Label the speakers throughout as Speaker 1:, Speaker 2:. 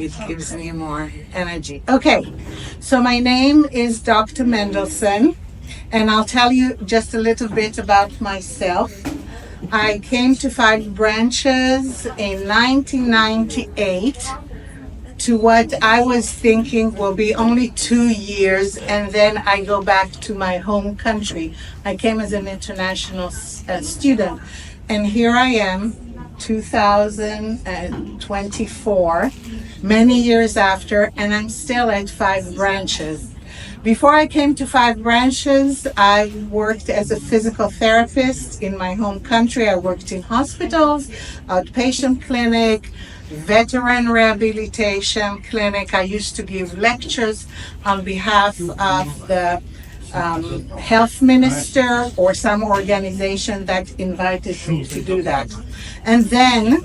Speaker 1: It gives me more energy. Okay, so my name is Dr. Mendelson, and I'll tell you just a little bit about myself. I came to Five Branches in 1998 to what I was thinking will be only 2 years, and then I go back to my home country. I came as an international student, and here I am, 2024, many years after, and I'm still at Five Branches. Before I came to Five Branches, I worked as a physical therapist in my home country. I worked in hospitals, outpatient clinic, veteran rehabilitation clinic. I used to give lectures on behalf of the health minister or some organization that invited me to do that. And then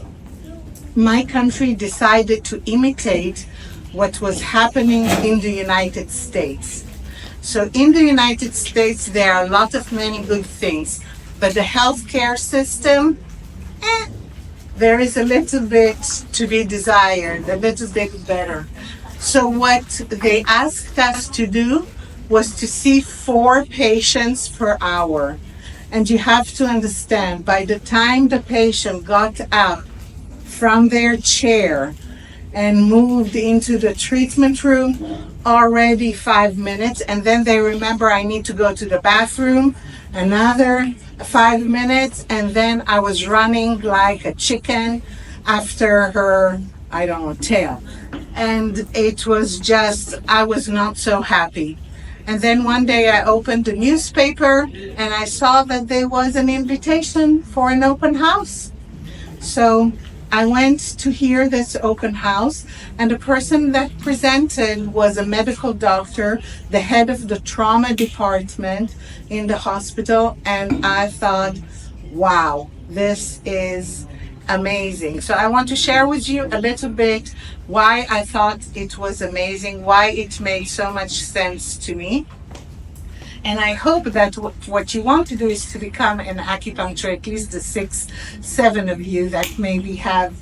Speaker 1: my country decided to imitate what was happening in the United States. So in the United States, there are a lot of many good things, but the healthcare system, there is a little bit to be desired, a little bit better. So what they asked us to do was to see 4 patients per hour. And you have to understand, by the time the patient got up from their chair and moved into the treatment room, already 5 minutes, and then they remember I need to go to the bathroom, another 5 minutes, and then I was running like a chicken after her, I don't know, tail. And it was just, I was not so happy. And then one day I opened the newspaper and I saw that there was an invitation for an open house. So I went to hear this open house, and the person that presented was a medical doctor, the head of the trauma department in the hospital, and I thought, wow, this is amazing. So I want to share with you a little bit why I thought it was amazing, why it made so much sense to me. And I hope that what you want to do is to become an acupuncturist, at least the 6, 7 of you that maybe have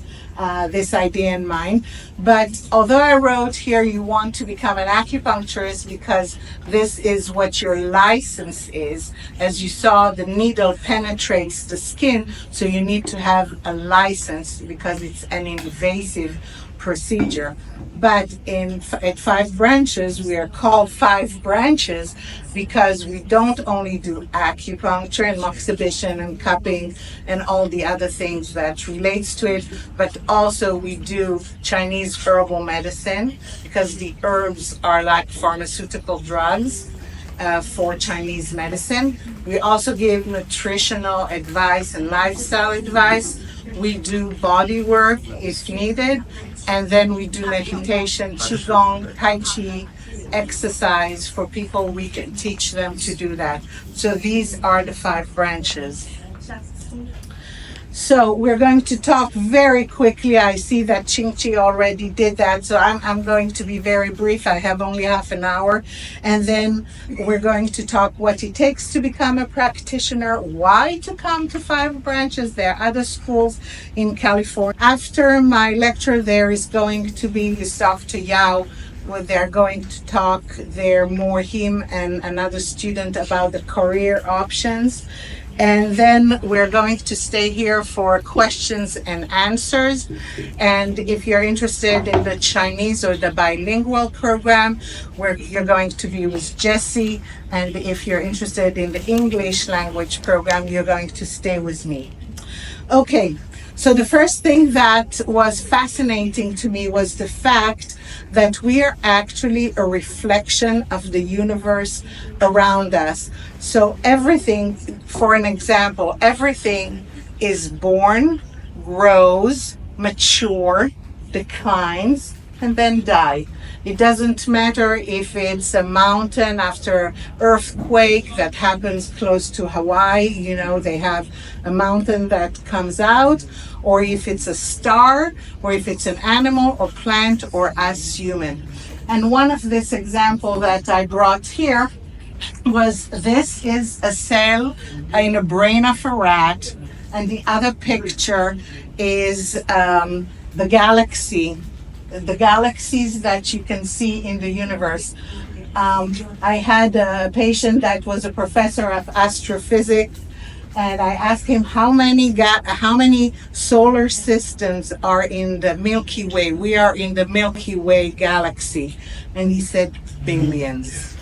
Speaker 1: this idea in mind. But although I wrote here you want to become an acupuncturist because this is what your license is. As you saw, the needle penetrates the skin, so you need to have a license because it's an invasive procedure. But at Five Branches, we are called Five Branches because we don't only do acupuncture and moxibustion and cupping and all the other things that relates to it, but also we do Chinese herbal medicine because the herbs are like pharmaceutical drugs for Chinese medicine. We also give nutritional advice and lifestyle advice. We do body work if needed, and then we do meditation, qigong, tai chi, exercise for people. We can teach them to do that. So these are the 5 branches. So we're going to talk very quickly. I see that Ching Chi already did that, so I'm going to be very brief. I have only half an hour, and then we're going to talk what it takes to become a practitioner, why to come to Five Branches. There are other schools in California. After my lecture, there is going to be this Dr. Yao, where they're going to talk there more, him and another student, about the career options. And then we're going to stay here for questions and answers. And if you're interested in the Chinese or the bilingual program, where you're going to be with Jessie. And if you're interested in the English language program, you're going to stay with me. Okay, so the first thing that was fascinating to me was the fact that we are actually a reflection of the universe around us. So everything, for an example, everything is born, grows, mature, declines, and then die. It doesn't matter if it's a mountain after earthquake that happens close to Hawaii, you know, they have a mountain that comes out, or if it's a star, or if it's an animal or plant or us human. And one of this example that I brought here was, this is a cell in a brain of a rat, and the other picture is the galaxy the galaxies that you can see in the universe. I had a patient that was a professor of astrophysics, and I asked him how many solar systems are in the Milky Way. We are in the Milky Way galaxy, and he said billions,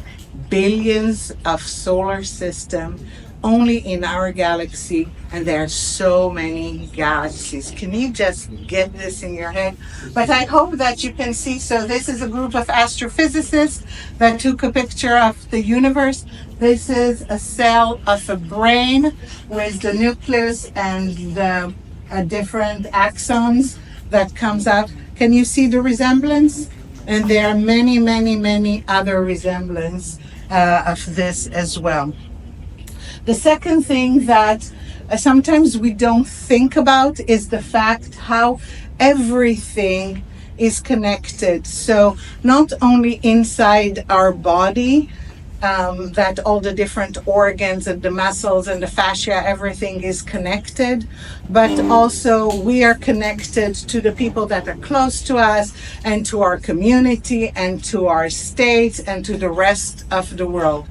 Speaker 1: billions of solar system only in our galaxy, and there are so many galaxies. Can you just get this in your head? But I hope that you can see. So this is a group of astrophysicists that took a picture of the universe. This is a cell of a brain with the nucleus and the different axons that comes out. Can you see the resemblance? And there are many, many, many other resemblance of this as well. The second thing that sometimes we don't think about is the fact how everything is connected. So not only inside our body, that all the different organs and the muscles and the fascia, everything is connected, but also we are connected to the people that are close to us and to our community and to our state and to the rest of the world.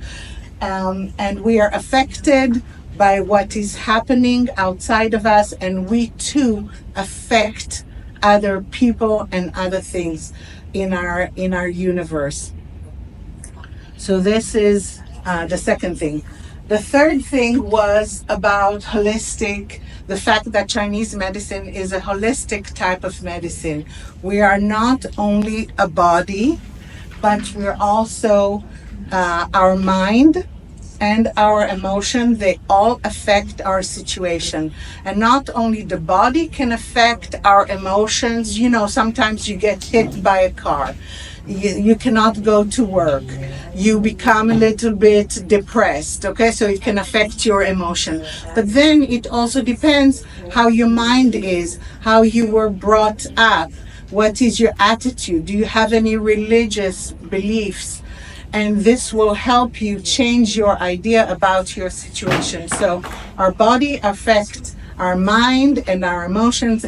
Speaker 1: And we are affected by what is happening outside of us, and we too affect other people and other things in our universe. So this is the second thing. The third thing was about the fact that Chinese medicine is a holistic type of medicine. We are not only a body, but we're also our mind and our emotion. They all affect our situation. And not only the body can affect our emotions. You know, sometimes you get hit by a car. You cannot go to work. You become a little bit depressed, okay? So it can affect your emotion. But then it also depends how your mind is, how you were brought up, what is your attitude, do you have any religious beliefs? And this will help you change your idea about your situation. So our body affects our mind and our emotions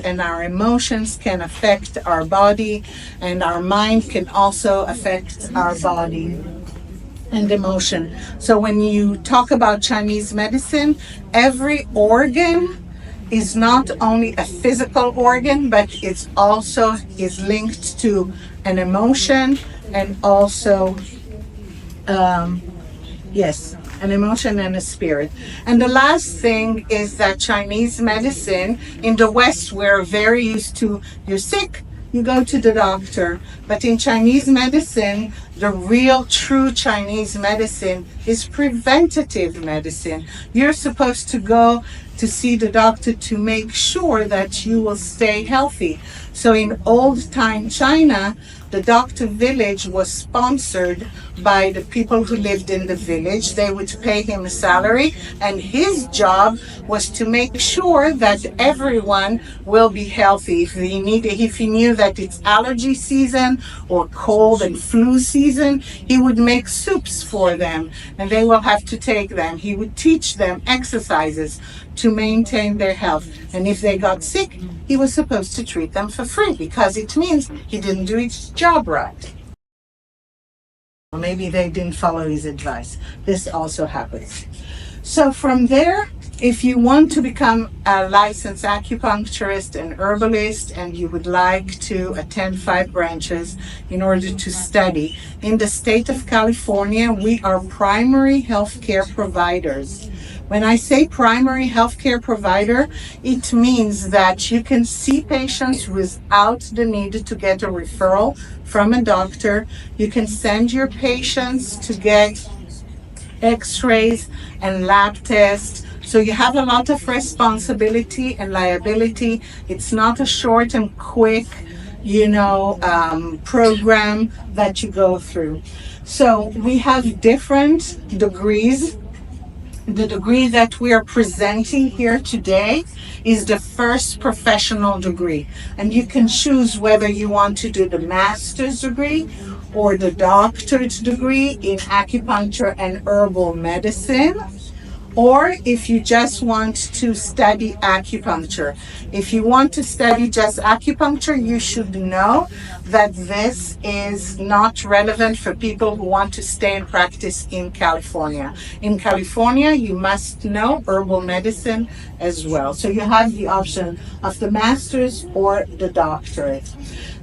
Speaker 1: can affect our body, and our mind can also affect our body and emotion. So when you talk about Chinese medicine, every organ is not only a physical organ, but it's also is linked to an emotion and also an emotion and a spirit. And the last thing is that Chinese medicine, in the West, we're very used to, you're sick, you go to the doctor. But in Chinese medicine, the real true Chinese medicine is preventative medicine. You're supposed to go to see the doctor to make sure that you will stay healthy. So in old time China, the doctor village was sponsored by the people who lived in the village. They would pay him a salary, and his job was to make sure that everyone will be healthy. If he knew that it's allergy season or cold and flu season, he would make soups for them, and they will have to take them. He would teach them exercises to maintain their health. And if they got sick, he was supposed to treat them for free, because it means he didn't do his job right. Or maybe they didn't follow his advice. This also happens. So from there, if you want to become a licensed acupuncturist and herbalist, and you would like to attend 5 branches in order to study, in the state of California, we are primary healthcare providers. When I say primary healthcare provider, it means that you can see patients without the need to get a referral from a doctor. You can send your patients to get x-rays and lab tests. So you have a lot of responsibility and liability. It's not a short and quick, program that you go through. So we have different degrees. The degree that we are presenting here today is the first professional degree. And you can choose whether you want to do the master's degree or the doctorate degree in acupuncture and herbal medicine, or if you just want to study acupuncture. If you want to study just acupuncture, you should know that this is not relevant for people who want to stay and practice in California. In California, you must know herbal medicine as well. So you have the option of the master's or the doctorate.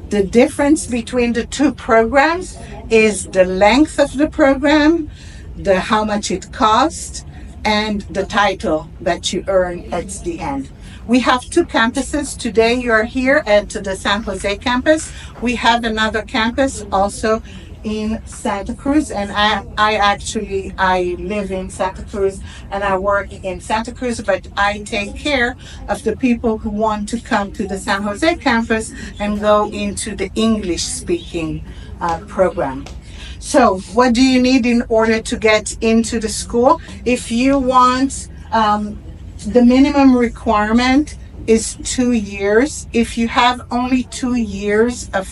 Speaker 1: The difference between the two programs is the length of the program, the how much it costs, and the title that you earn at the end. We have two campuses. Today you're here at the San Jose campus. We have another campus also in Santa Cruz, and I live in Santa Cruz and I work in Santa Cruz, but I take care of the people who want to come to the San Jose campus and go into the English speaking program. So what do you need in order to get into the school? If you want, the minimum requirement is 2 years. If you have only 2 years of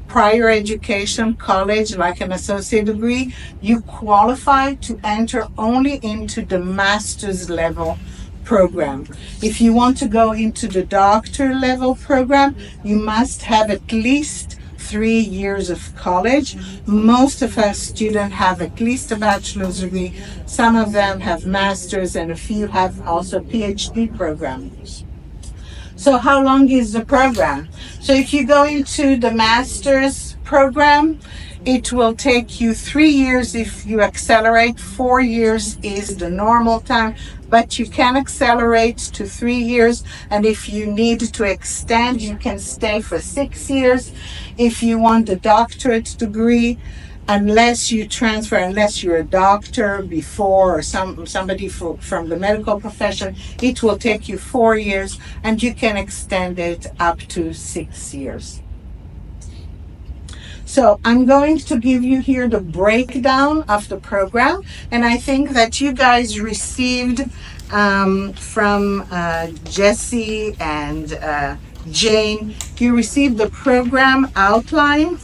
Speaker 1: prior education, college, like an associate degree, you qualify to enter only into the master's level program. If you want to go into the doctor level program, you must have at least 3 years of college. Most of our students have at least a bachelor's degree. Some of them have masters, and a few have also PhD programs. So how long is the program? So if you go into the master's program, it will take you 3 years if you accelerate. 4 years is the normal time, but you can accelerate to 3 years. And if you need to extend, you can stay for 6 years. If you want a doctorate degree, unless you're a doctor before or somebody from the medical profession, it will take you 4 years, and you can extend it up to 6 years. So I'm going to give you here the breakdown of the program, and I think that you guys received from Jesse and Jane, you received the program outline.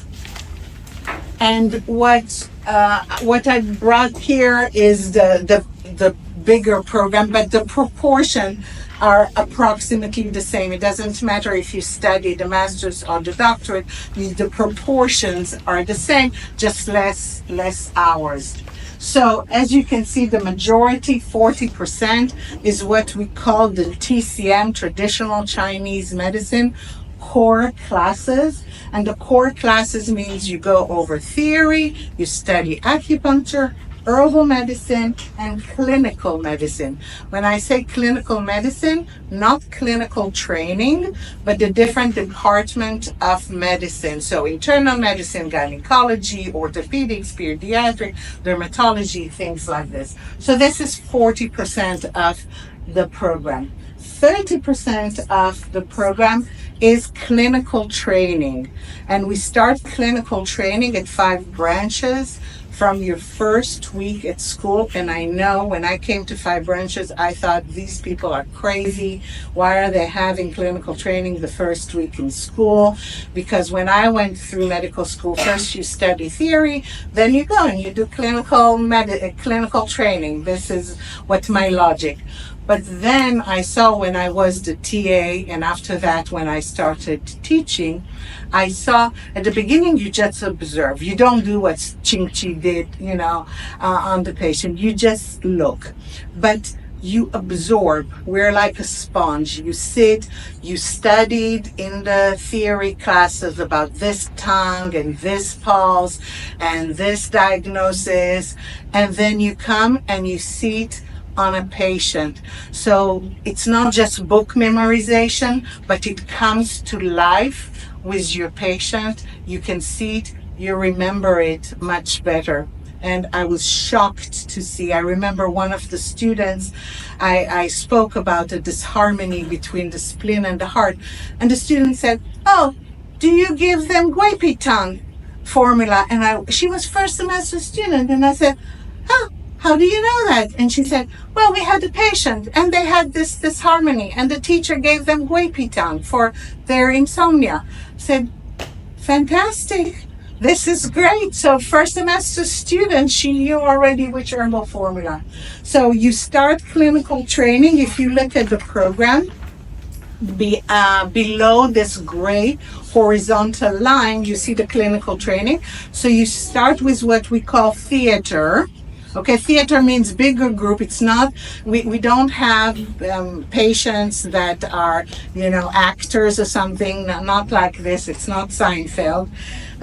Speaker 1: And what I brought here is the bigger program, but the proportion are approximately the same. It doesn't matter if you study the master's or the doctorate, the proportions are the same, just less hours. So as you can see, the majority, 40%, is what we call the TCM, Traditional Chinese Medicine, core classes. And the core classes means you go over theory, you study acupuncture, herbal medicine, and clinical medicine. When I say clinical medicine, not clinical training, but the different department of medicine. So internal medicine, gynecology, orthopedics, pediatric, dermatology, things like this. So this is 40% of the program. 30% of the program is clinical training. And we start clinical training at 5 branches from your first week at school. And I know when I came to 5 branches, I thought these people are crazy. Why are they having clinical training the first week in school? Because when I went through medical school, first you study theory, then you go and you do clinical training. This is what's my logic. But then I saw when I was the TA, and after that when I started teaching, I saw at the beginning you just observe. You don't do what Ching Chi did, on the patient. You just look. But you absorb. We're like a sponge. You sit, you studied in the theory classes about this tongue and this pulse and this diagnosis, and then you come and you sit on a patient. So it's not just book memorization, but it comes to life with your patient. You can see it, you remember it much better. And I was shocked to see. I remember one of the students, I spoke about the disharmony between the spleen and the heart. And the student said, "Oh, do you give them Guipitang formula?" And she was first semester student. And I said, "Oh, how do you know that?" And she said, "Well, we had a patient and they had this disharmony and the teacher gave them Guipitang for their insomnia." I said, "Fantastic. This is great. So first semester students, she knew already which herbal formula. So you start clinical training. If you look at the program, below this gray horizontal line, you see the clinical training. So you start with what we call theater. Okay, theater means bigger group. It's not, we don't have patients that are, actors or something, not like this. It's not Seinfeld.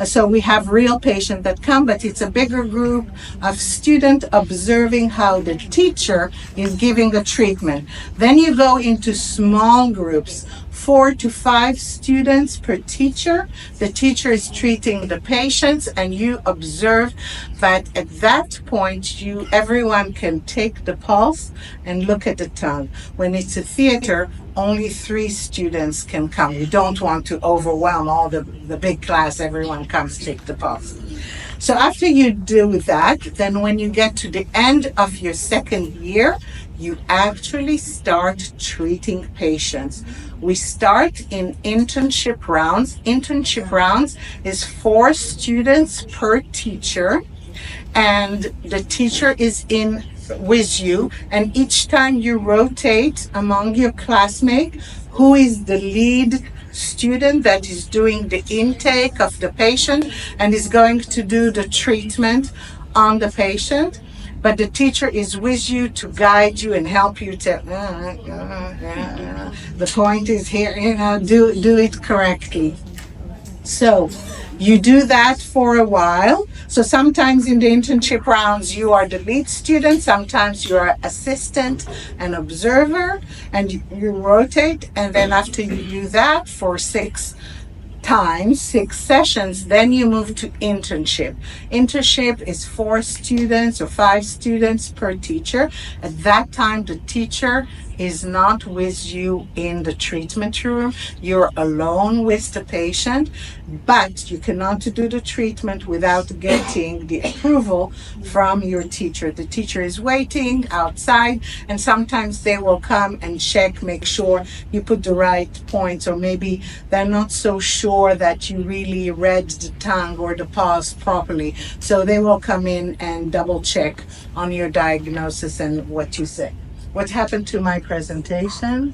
Speaker 1: So we have real patients that come, but it's a bigger group of students observing how the teacher is giving the treatment. Then you go into small groups, 4 to 5 students per teacher. The teacher is treating the patients, and you observe that at that point, everyone can take the pulse and look at the tongue. When it's a theater, only 3 students can come. You don't want to overwhelm all the big class. Everyone comes to take the pulse. So after you do that, then when you get to the end of your second year, you actually start treating patients. We start in internship rounds. Internship rounds is 4 students per teacher, and the teacher is in with you, and each time you rotate among your classmates who is the lead student that is doing the intake of the patient and is going to do the treatment on the patient, but the teacher is with you to guide you and help you to the point is here, do it correctly. So you do that for a while. So sometimes in the internship rounds, you are the lead student. Sometimes you are assistant and observer, and you rotate. And then after you do that for 6 sessions, then you move to internship. Internship is 4 students or 5 students per teacher. At that time, the teacher is not with you in the treatment room. You're alone with the patient, but you cannot do the treatment without getting the approval from your teacher. The teacher is waiting outside, and sometimes they will come and check, make sure you put the right points, or maybe they're not so sure that you really read the tongue or the pulse properly. So they will come in and double check on your diagnosis and what you say. What happened to my presentation?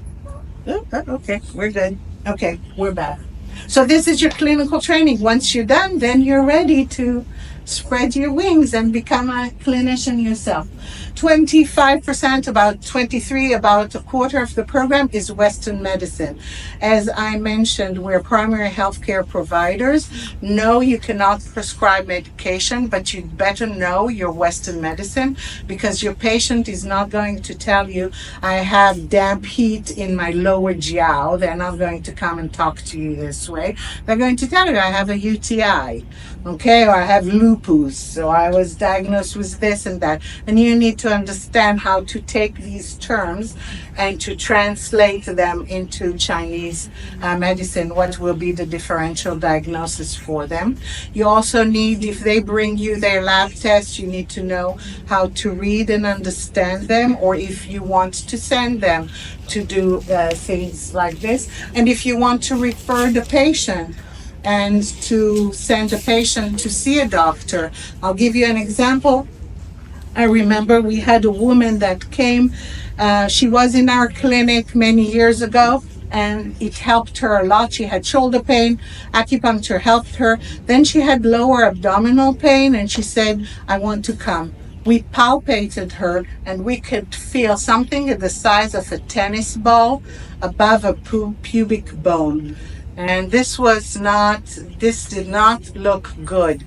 Speaker 1: Okay, we're good. Okay, we're back. So this is your clinical training. Once you're done, then you're ready to spread your wings and become a clinician yourself. 25%, about 23, about a quarter of the program is Western medicine. As I mentioned, we're primary healthcare providers. No, you cannot prescribe medication, but you'd better know your Western medicine, because your patient is not going to tell you, I have damp heat in my lower jiao. They're not going to come and talk to you this way. They're going to tell you, I have a UTI, okay, or I have lupus, so I was diagnosed with this and that. And you need to understand how to take these terms and to translate them into Chinese medicine, what will be the differential diagnosis for them. You also need, if they bring you their lab tests, you need to know how to read and understand them, or if you want to send them to do things like this. And if you want to refer the patient and to send a patient to see a doctor, I'll give you an example. I remember we had a woman that came. She was in our clinic many years ago, and it helped her a lot. She had shoulder pain. Acupuncture helped her. Then she had lower abdominal pain, and she said, I want to come. We palpated her, and we could feel something the size of a tennis ball above a pubic bone. And this did not look good.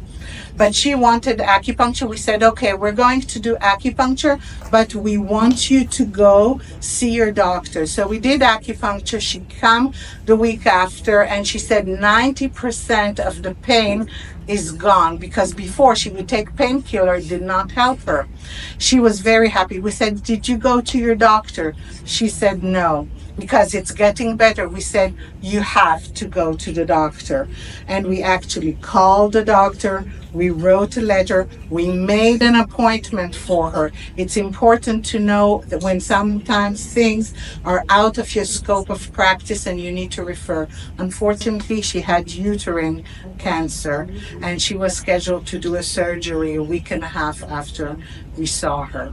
Speaker 1: But she wanted acupuncture. We said, okay, we're going to do acupuncture, but we want you to go see your doctor. So we did acupuncture. She came the week after, and she said 90% of the pain is gone, because before she would take painkiller, it did not help her. She was very happy. We said, did you go to your doctor? She said no. because it's getting better. We said, you have to go to the doctor. And we actually called the doctor. We wrote a letter. We made an appointment for her. It's important to know that when sometimes things are out of your scope of practice and you need to refer. Unfortunately, she had uterine cancer and she was scheduled to do a surgery a week and a half after we saw her.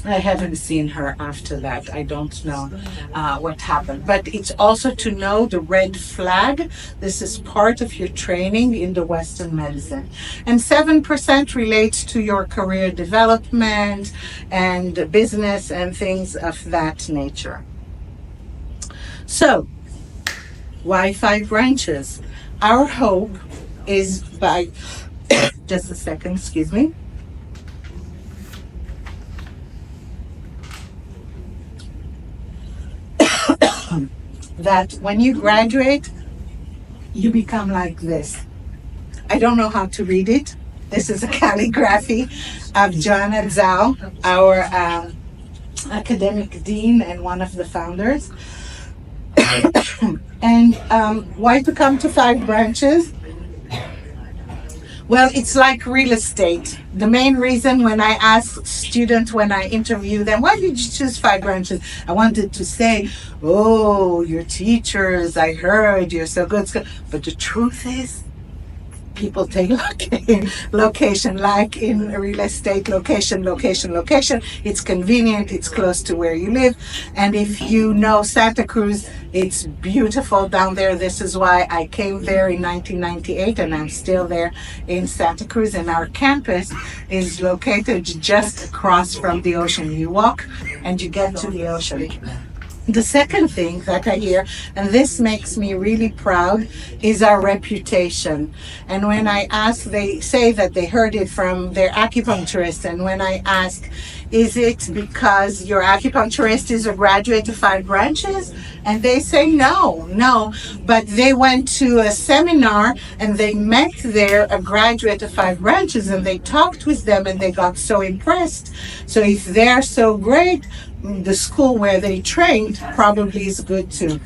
Speaker 1: I haven't seen her after that. I don't know what happened. But it's also to know the red flag. This is part of your training in the Western medicine. And 7% relates to your career development and business and things of that nature. So, why 5 branches? Our hope is by, just a second, excuse me. That when you graduate, you become like this. I don't know how to read it. This is a calligraphy of Joanna Zhao, our academic dean and one of the founders. And why to come to 5 branches? Well, it's like real estate. The main reason when I ask students, when I interview them, why did you choose 5 branches? I wanted to say, oh, your teachers, I heard you're so good. But the truth is, people take location, like in real estate, location. It's convenient, it's close to where you live. And if you know Santa Cruz, it's beautiful down there. This is why I came there in 1998 and I'm still there in Santa Cruz. And our campus is located just across from the ocean. You walk and you get to the ocean. The second thing that I hear, and this makes me really proud, is our reputation. And when I ask, they say that they heard it from their acupuncturist. And when I ask, is it because your acupuncturist is a graduate of 5 branches? And they say no. But they went to a seminar and they met there a graduate of 5 branches and they talked with them and they got so impressed. So if they're so great, the school where they trained probably is good too.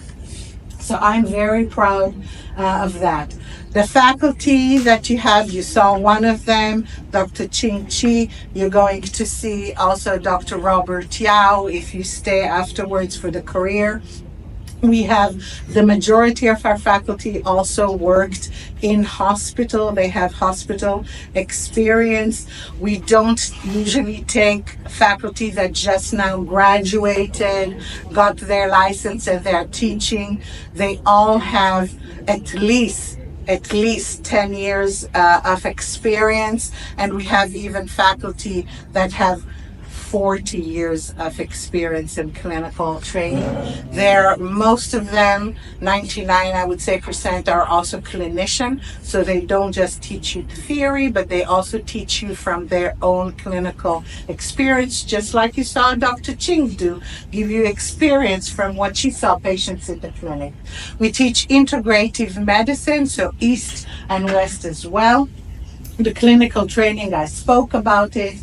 Speaker 1: So I'm very proud of that. The faculty that you have, you saw one of them, Dr. Ching Chi. You're going to see also Dr. Robert Yao if you stay afterwards for the career. We have the majority of our faculty also worked in hospital. They have hospital experience. We don't usually take faculty that just now graduated, got their license and they're teaching. They all have at least 10 years of experience, and we have even faculty that have 40 years of experience in clinical training. Most of them, 99 I would say percent, are also clinician, so they don't just teach you theory, but they also teach you from their own clinical experience, just like you saw Dr. Ching do, give you experience from what she saw patients in the clinic. We teach integrative medicine, so East and West as well. The clinical training, I spoke about it.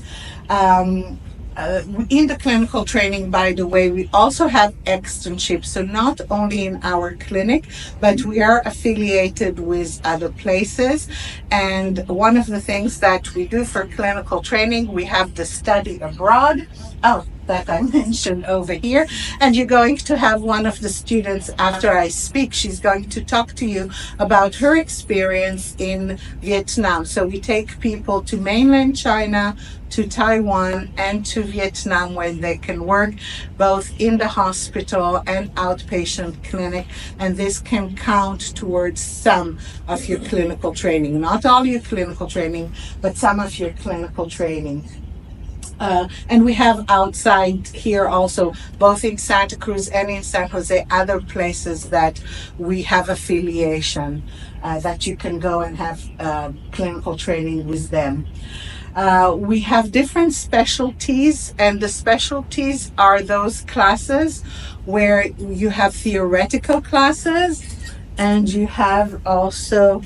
Speaker 1: In the clinical training, by the way, we also have externships. So not only in our clinic, but we are affiliated with other places. And one of the things that we do for clinical training, we have the study abroad. Oh, that I mentioned over here. And you're going to have one of the students, after I speak, she's going to talk to you about her experience in Vietnam. So we take people to mainland China, to Taiwan, and to Vietnam, where they can work both in the hospital and outpatient clinic. And this can count towards some of your clinical training. Not all your clinical training, but some of your clinical training. And we have outside here also, both in Santa Cruz and in San Jose, other places that we have affiliation, that you can go and have clinical training with them. We have different specialties, and the specialties are those classes where you have theoretical classes and you have also,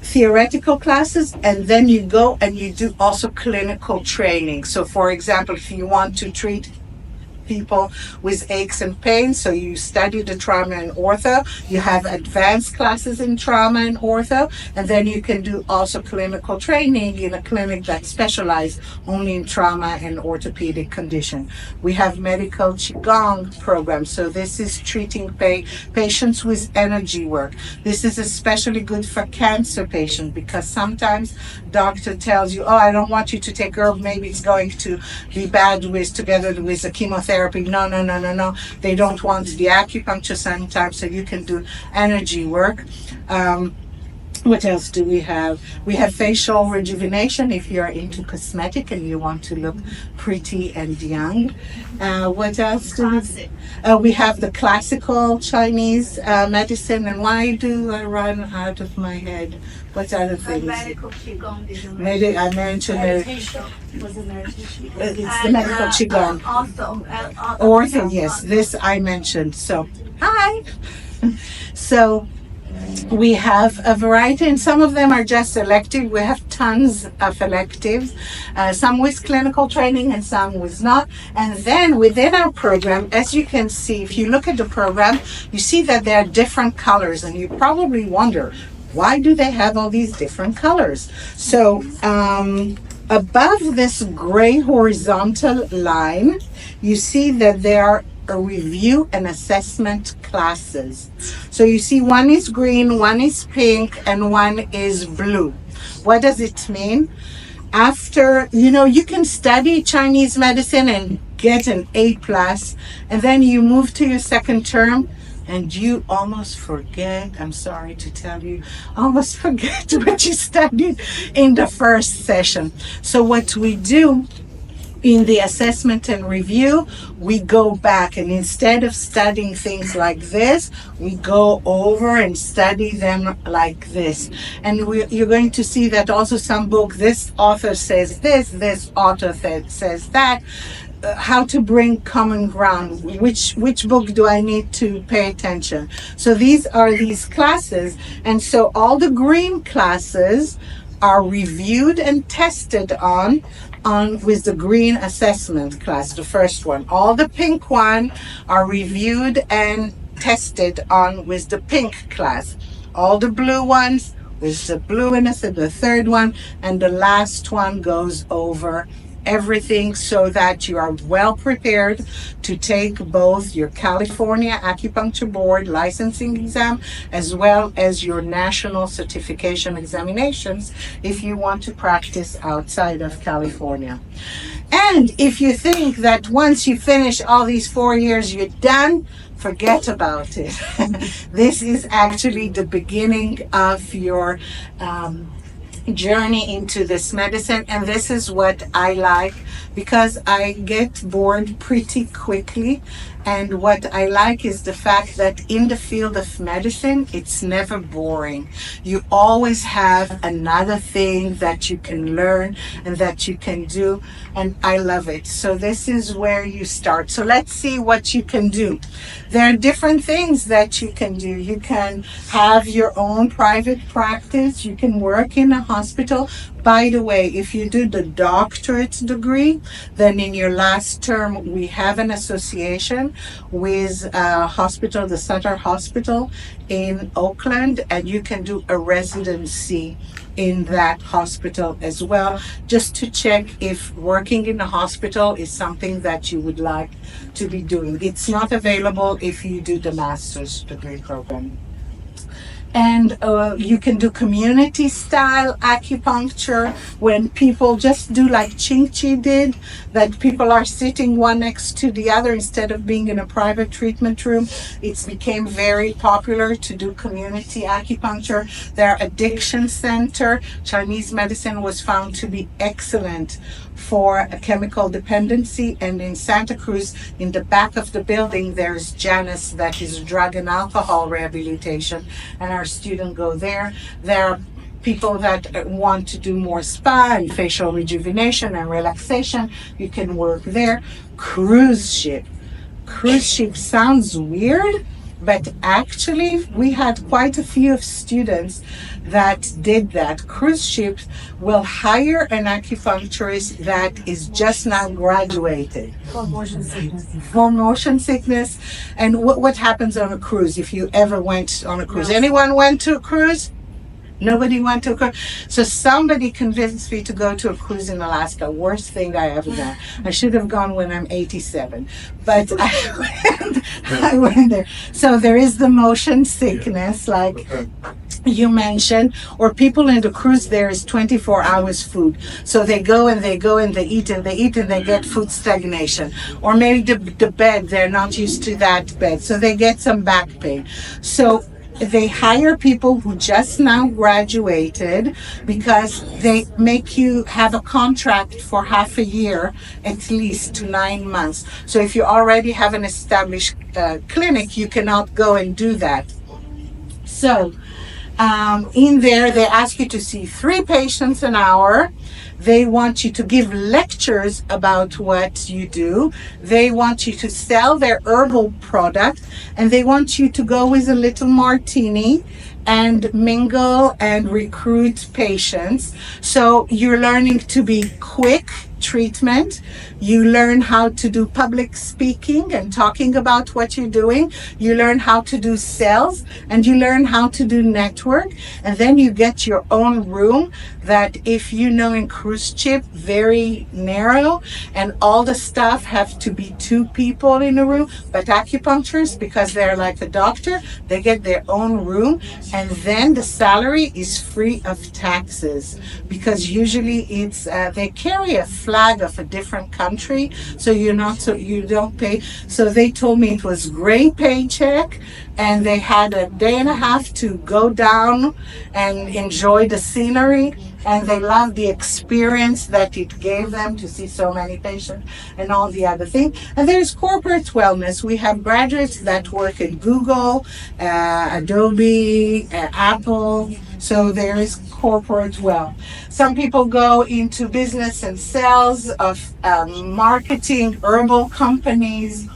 Speaker 1: theoretical classes, and then you go and you do also clinical training. So for example, if you want to treat people with aches and pains. So you study the trauma and ortho. You have advanced classes in trauma and ortho, and then you can do also clinical training in a clinic that specializes only in trauma and orthopedic condition. We have medical qigong programs. So this is treating patients with energy work. This is especially good for cancer patients because sometimes doctor tells you, oh, I don't want you to take herb, maybe it's going to be bad with together with the chemotherapy. No, no, no, no, no. They don't want the acupuncture sometimes, so you can do energy work. What else do we have? We have facial rejuvenation if you're into cosmetic and you want to look pretty and young. What else do we have the classical Chinese medicine, and why do I run out of my head? What other things?
Speaker 2: Medical qigong.
Speaker 1: I mentioned it.
Speaker 2: Was it meditation?
Speaker 1: It's the medical qigong. Ortho, yes, this I mentioned. So, hi. So we have a variety, and some of them are just elective. We have tons of electives, some with clinical training and some with not. And then within our program, as you can see, if you look at the program, you see that there are different colors, and you probably wonder, why do they have all these different colors? So above this gray horizontal line, you see that there are a review and assessment classes. So you see one is green, one is pink, and one is blue. What does it mean? After, you can study Chinese medicine and get an A+, and then you move to your second term, and you almost forget, I'm sorry to tell you, almost forget what you studied in the first session. So what we do in the assessment and review, we go back, and instead of studying things like this, we go over and study them like this. And you're going to see that also some book, this author says this author says that. How to bring common ground, which book do I need to pay attention. So these are these classes, and so all the green classes are reviewed and tested on with the green assessment class, the first one. All the pink one are reviewed and tested on with the pink class. All the blue ones with the blue in it, the third one, and the last one goes over everything so that you are well prepared to take both your California Acupuncture Board licensing exam as well as your national certification examinations if you want to practice outside of California. And if you think that once you finish all these 4 years, you're done, forget about it. This is actually the beginning of your journey into this medicine, and this is what I like because I get bored pretty quickly. And what I like is the fact that in the field of medicine, it's never boring. You always have another thing that you can learn and that you can do, and I love it. So this is where you start. So let's see what you can do. There are different things that you can do. You can have your own private practice. You can work in a hospital. By the way, if you do the doctorate degree, then in your last term, we have an association with a hospital, the Sutter Hospital in Oakland, and you can do a residency in that hospital as well, just to check if working in a hospital is something that you would like to be doing. It's not available if you do the master's degree program. And you can do community style acupuncture when people just do like Ching Chi did, that people are sitting one next to the other instead of being in a private treatment room. It's became very popular to do community acupuncture. Their addiction center, Chinese medicine was found to be excellent for a chemical dependency. And in Santa Cruz, in the back of the building, there's Janice, that is drug and alcohol rehabilitation, and our students go there. There are people that want to do more spa and facial rejuvenation and relaxation. You can work there. Cruise ship sounds weird, But actually, we had quite a few of students that did that. Cruise ships will hire an acupuncturist that is just now graduated
Speaker 2: For motion sickness.
Speaker 1: for motion sickness. And what happens on a cruise if you ever went on a cruise?
Speaker 2: No.
Speaker 1: Anyone went to a cruise? Nobody went to a cruise. So somebody convinced me to go to a cruise in Alaska. Worst thing I ever done. I should have gone when I'm 87, but I went there. So there is the motion sickness, like you mentioned, or people in the cruise, there is 24 hours food. So they go and they go and they eat and they eat and they get food stagnation. Or maybe the bed, they're not used to that bed. So they get some back pain. So they hire people who just now graduated because they make you have a contract for half a year, at least to 9 months. So if you already have an established clinic, you cannot go and do that. So in there, they ask you to see 3 patients an hour. They want you to give lectures about what you do. They want you to sell their herbal product, and they want you to go with a little martini and mingle and recruit patients. So you're learning to be quick treatment. You learn how to do public speaking and talking about what you're doing. You learn how to do sales, and you learn how to do network. And then you get your own room that, if you know, in cruise ship, very narrow, and all the staff have to be 2 people in a room. But acupuncturists, because they're like a doctor, they get their own room, and then the salary is free of taxes, because usually it's they carry a flag of a different country, so you don't pay. So they told me it was great paycheck, and they had a day and a half to go down and enjoy the scenery, and they loved the experience that it gave them to see so many patients and all the other things. And there's corporate wellness. We have graduates that work at Google, Adobe, Apple. So there is corporate well. Some people go into business and sales of marketing, herbal companies,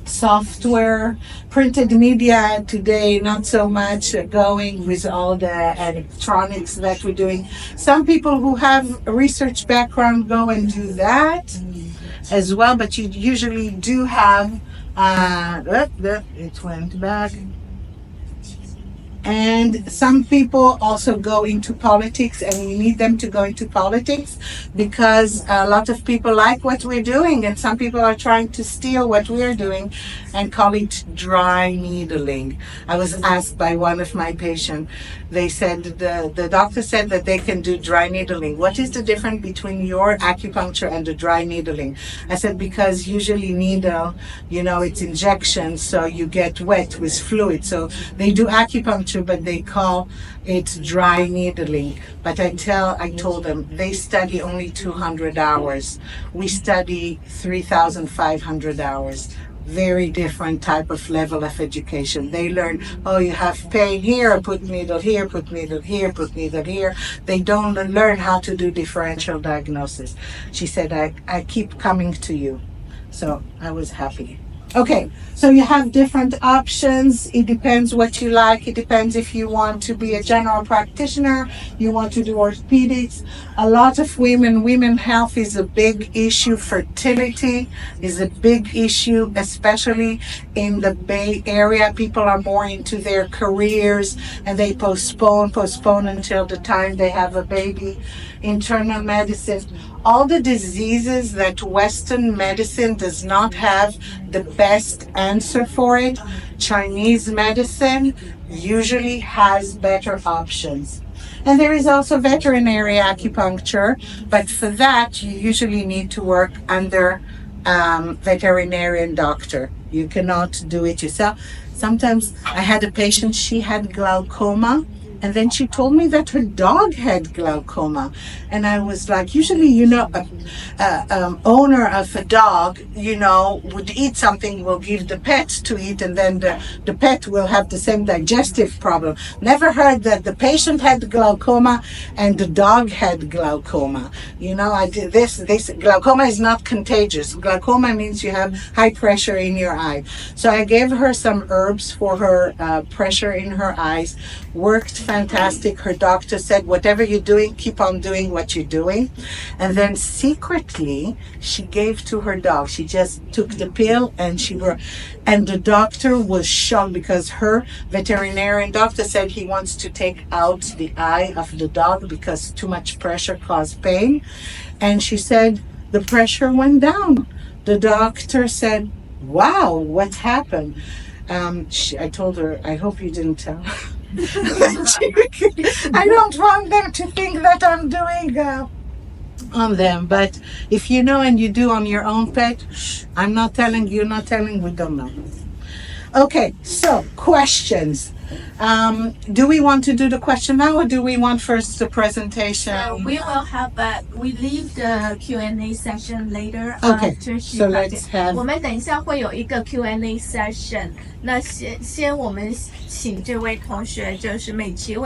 Speaker 1: software, printed media today, not so much going with all the electronics that we're doing. Some people who have a research background go and do that as well, but you usually do have, it went back. And some people also go into politics, and we need them to go into politics because a lot of people like what we're doing, and some people are trying to steal what we're doing and call it dry needling. I was asked by one of my patients, they said, the doctor said that they can do dry needling. What is the difference between your acupuncture and the dry needling? I said, because usually needle, it's injection, so you get wet with fluid. So they do acupuncture, but they call it dry needling. But I told them they study only 200 hours. We study 3,500 hours. Very different type of level of education. They learn, you have pain here, put needle here, put needle here, put needle here. They don't learn how to do differential diagnosis. She said, I keep coming to you. So I was happy. Okay, so you have different options. It depends what you like. It depends if you want to be a general practitioner, you want to do orthopedics. A lot of women health is a big issue. Fertility is a big issue, especially in the Bay Area. People are more into their careers, and they postpone until the time they have a baby. Internal medicine, all the diseases that Western medicine does not have the best answer for it, Chinese medicine usually has better options. And there is also veterinary acupuncture, but for that you usually need to work under veterinarian doctor. You cannot do it yourself. Sometimes I had a patient, she had glaucoma, And then she told me that her dog had glaucoma. And I was like, usually, owner of a dog, would eat something, will give the pet to eat, and then the pet will have the same digestive problem. Never heard that the patient had glaucoma and the dog had glaucoma. I did this. Glaucoma is not contagious. Glaucoma means you have high pressure in your eye. So I gave her some herbs for her pressure in her eyes. Worked fantastic. Her doctor said, whatever you're doing, keep on doing what you're doing. And then secretly, she gave to her dog. She just took the pill and and the doctor was shocked because her veterinarian doctor said he wants to take out the eye of the dog because too much pressure caused pain. And she said the pressure went down. The doctor said, wow, what happened? I told her, I hope you didn't tell. I don't want them to think that I'm doing on them. But if you know and you do on your own pet, I'm not telling, you're not telling, we don't know. Okay, so questions. Do we want to do the question now or do we want first the presentation?
Speaker 2: We will have we leave the Q&A session later.
Speaker 1: Okay,
Speaker 2: after she
Speaker 1: so let's have.
Speaker 2: 我们等一下会有一个 Q&A session。那先我们请这位同学就是美琪为